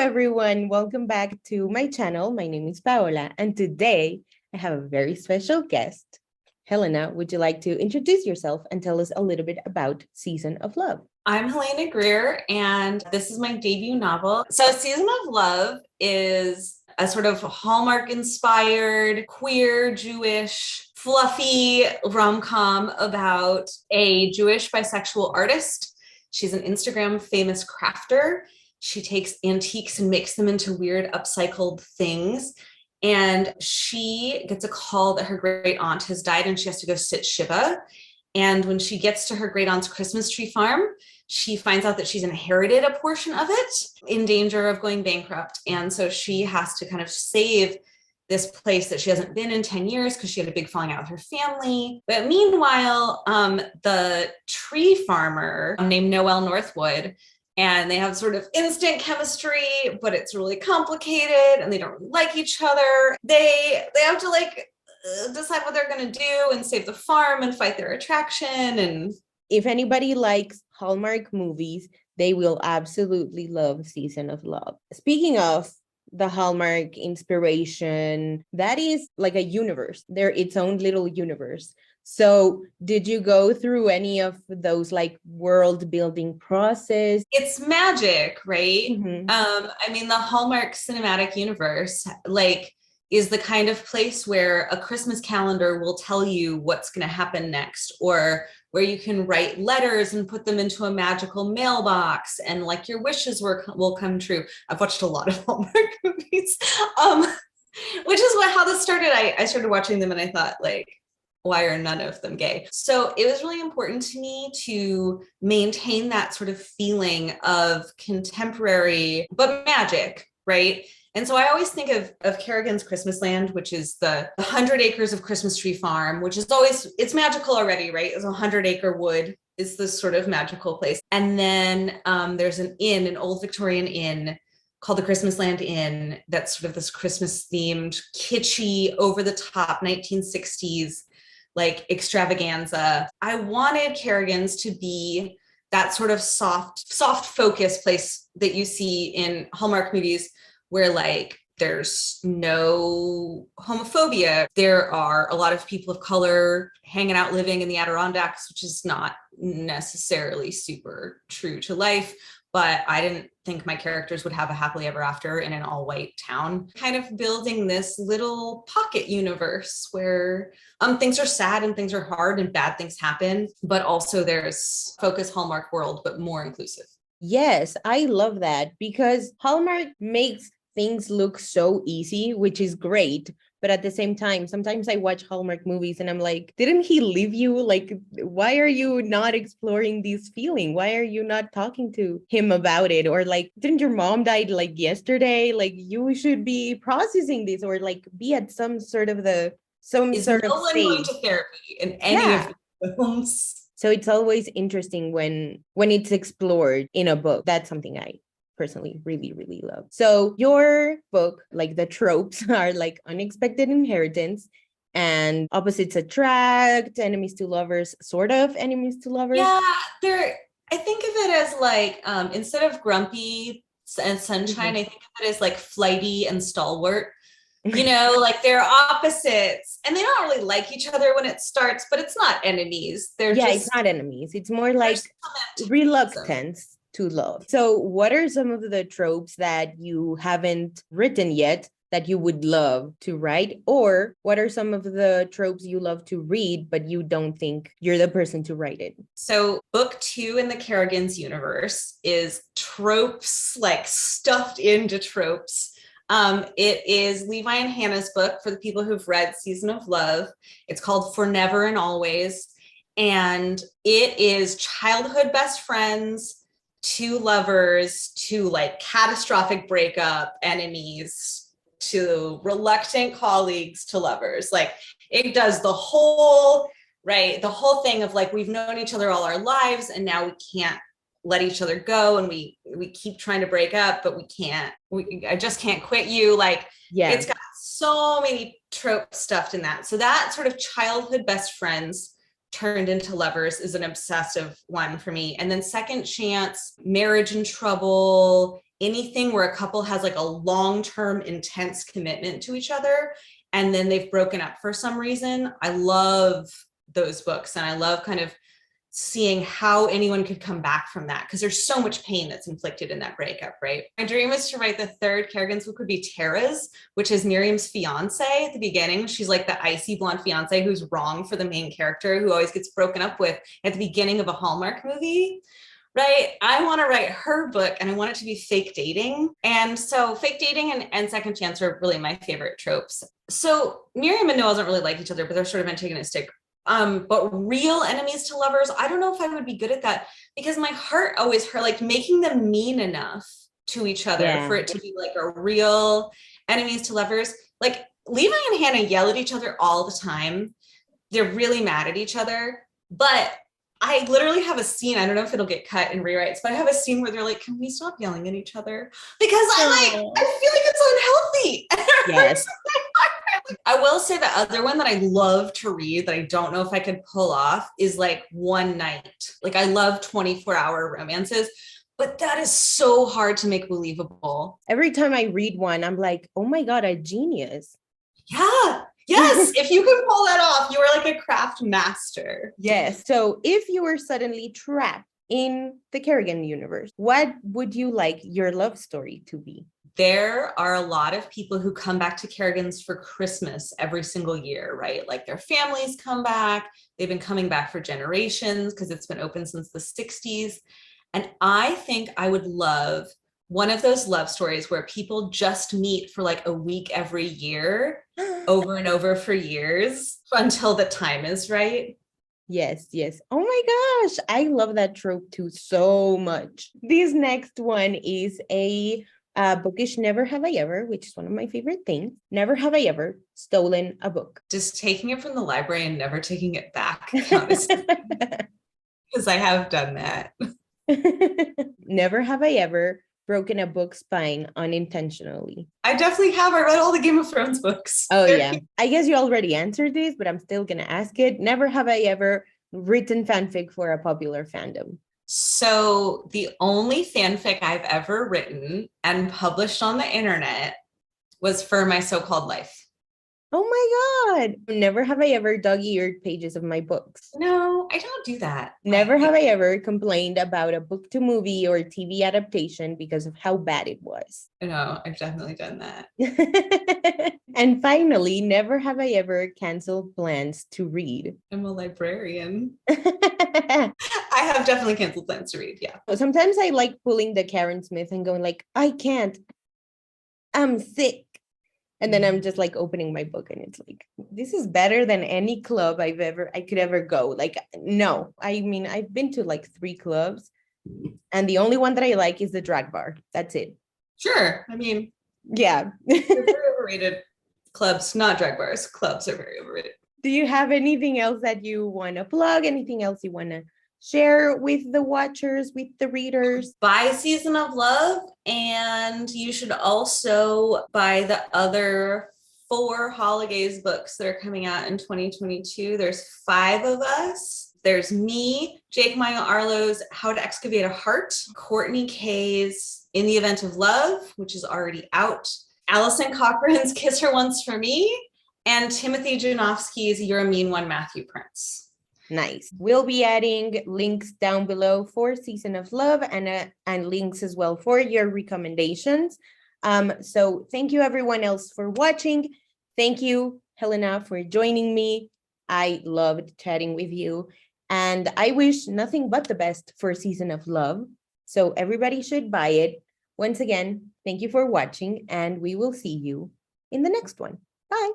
everyone. Welcome back to my channel. My name is Paola, and today I have a very special guest. Helena, would you like to introduce yourself and tell us a little bit about Season of Love? I'm Helena Greer, and this is my debut novel. So, Season of Love is a sort of Hallmark-inspired, queer, Jewish, fluffy rom-com about a Jewish bisexual artist. She's an Instagram famous crafter. She takes antiques and makes them into weird upcycled things. And she gets a call that her great aunt has died and she has to go sit Shiva. And when she gets to her great aunt's Christmas tree farm, she finds out that she's inherited a portion of it, in danger of going bankrupt. And so she has to kind of save this place that she hasn't been in 10 years because she had a big falling out with her family. But meanwhile, the tree farmer named Noel Northwood, and they have sort of instant chemistry, but it's really complicated and they don't really like each other. They have to decide what they're going to do and save the farm and fight their attraction. And if anybody likes Hallmark movies, they will absolutely love Season of Love. Speaking of the Hallmark inspiration, that is like a universe. They're its own little universe. So did you go through any of those like world building process? It's magic, right? Mm-hmm. I mean, the Hallmark cinematic universe, is the kind of place where a Christmas calendar will tell you what's going to happen next, or where you can write letters and put them into a magical mailbox and like your wishes will come true. I've watched a lot of Hallmark movies, which is how this started. I started watching them and I thought, why are none of them gay? So it was really important to me to maintain that sort of feeling of contemporary, but magic, right? And so I always think of Kerrigan's Christmas Land, which is the 100 acres of Christmas tree farm, which is it's magical already, right? It's a 100-acre wood is this sort of magical place. And then there's an inn, an old Victorian inn called the Christmas Land Inn. That's sort of this Christmas themed, kitschy, over the top 1960s, extravaganza. I wanted Kerrigan's to be that sort of soft focus place that you see in Hallmark movies, where there's no homophobia. There are a lot of people of color hanging out, living in the Adirondacks, which is not necessarily super true to life, but I didn't think my characters would have a happily ever after in an all-white town. Kind of building this little pocket universe where things are sad and things are hard and bad things happen, but also there's focus Hallmark world, but more inclusive. Yes, I love that because Hallmark makes things look so easy, which is great. But at the same time, sometimes I watch Hallmark movies and I'm like, didn't he leave you? Why are you not exploring this feeling? Why are you not talking to him about it? Or didn't your mom die yesterday? You should be processing this, or be at some sort of Is no one stage. Going to therapy in any of the films? So it's always interesting when it's explored in a book. That's something I personally really, really love. So your book, the tropes are unexpected inheritance and opposites attract, enemies to lovers, sort of enemies to lovers. Yeah, I think of it as instead of grumpy and sunshine, I think of it as flighty and stalwart. They're opposites and they don't really like each other when it starts, but it's not enemies. It's not enemies. It's more reluctance to love. So what are some of the tropes that you haven't written yet that you would love to write? Or what are some of the tropes you love to read, but you don't think you're the person to write it? So book 2 in the Kerrigan's universe is tropes, stuffed into tropes. It is Levi and Hannah's book for the people who've read Season of Love. It's called For Never and Always. And it is childhood best friends, 2 lovers, to catastrophic breakup, enemies, to reluctant colleagues, to lovers. It does the whole thing of we've known each other all our lives and now we can't let each other go and we keep trying to break up, but we can't. I just can't quit you. It's got so many tropes stuffed in that. So that sort of childhood best friends turned into lovers is an obsessive one for me. And then second chance, marriage in trouble, anything where a couple has like a long-term intense commitment to each other and then they've broken up for some reason. I love those books, and I love kind of seeing how anyone could come back from that, because there's so much pain that's inflicted in that breakup, right? My dream is to write the third Kerrigan's book would be Tara's, which is Miriam's fiance at the beginning. She's like the icy blonde fiance who's wrong for the main character who always gets broken up with at the beginning of a Hallmark movie. Right? I want to write her book, and I want it to be fake dating. And so fake dating and second chance are really my favorite tropes. So Miriam and Noah don't really like each other, but they're sort of antagonistic. But real enemies to lovers, I don't know if I would be good at that, because my heart always hurt, like making them mean enough to each other for it to be like a real enemies to lovers. Like Levi and Hannah yell at each other all the time. They're really mad at each other, but I literally have a scene, I don't know if it'll get cut in rewrites, but I have a scene where they're like, can we stop yelling at each other? Because I feel like it's unhealthy. Yes. I will say the other one that I love to read that I don't know if I could pull off is like One Night. Like I love 24-hour romances, but that is so hard to make believable. Every time I read one, I'm like, oh my God, a genius. Yeah. Yes, if you can pull that off, you are like a craft master. Yes. So if you were suddenly trapped in the Kerrigan universe, what would you like your love story to be? There are a lot of people who come back to Kerrigan's for Christmas every single year, right? Like their families come back. They've been coming back for generations because it's been open since the 60s. And I think I would love one of those love stories where people just meet for like a week every year, over and over for years until the time is right. Yes, yes. Oh my gosh, I love that trope too so much. This next one is a bookish Never Have I Ever, which is one of my favorite things. Never have I ever stolen a book. Just taking it from the library and never taking it back, because I have done that. Never have I ever broken a book spine unintentionally. I definitely have. I read all the Game of Thrones books. Oh yeah. I guess you already answered this, but I'm still gonna ask it. Never have I ever written fanfic for a popular fandom. So the only fanfic I've ever written and published on the internet was for My So-Called Life. Oh my God. Never have I ever dog-eared pages of my books. No, I don't do that. Never have I ever complained about a book to movie or TV adaptation because of how bad it was. No, I've definitely done that. And finally, never have I ever canceled plans to read. I'm a librarian. I have definitely canceled plans to read, yeah. Sometimes I like pulling the Karen Smith and going like, I can't. I'm sick. And then I'm just like opening my book and it's like, this is better than any club I could ever go. Like, no, I mean, I've been to like 3 clubs and the only one that I like is the drag bar. That's it. Sure. I mean, yeah. They're very overrated. Clubs, not drag bars. Clubs are very overrated. Do you have anything else that you want to plug? Anything else you want to share with the watchers, with the readers? Buy Season of Love, and you should also buy the other 4 Holidays books that are coming out in 2022. There's 5 of us. There's me, Jake Maya Arlo's How to Excavate a Heart, Courtney K's In the Event of Love, which is already out, Allison Cochran's Kiss Her Once for Me, and Timothy Janofsky's You're a Mean One, Matthew Prince. Nice. We'll be adding links down below for Season of Love and links as well for your recommendations. So thank you everyone else for watching. Thank you, Helena, for joining me. I loved chatting with you. And I wish nothing but the best for Season of Love. So everybody should buy it. Once again, thank you for watching, and we will see you in the next one. Bye.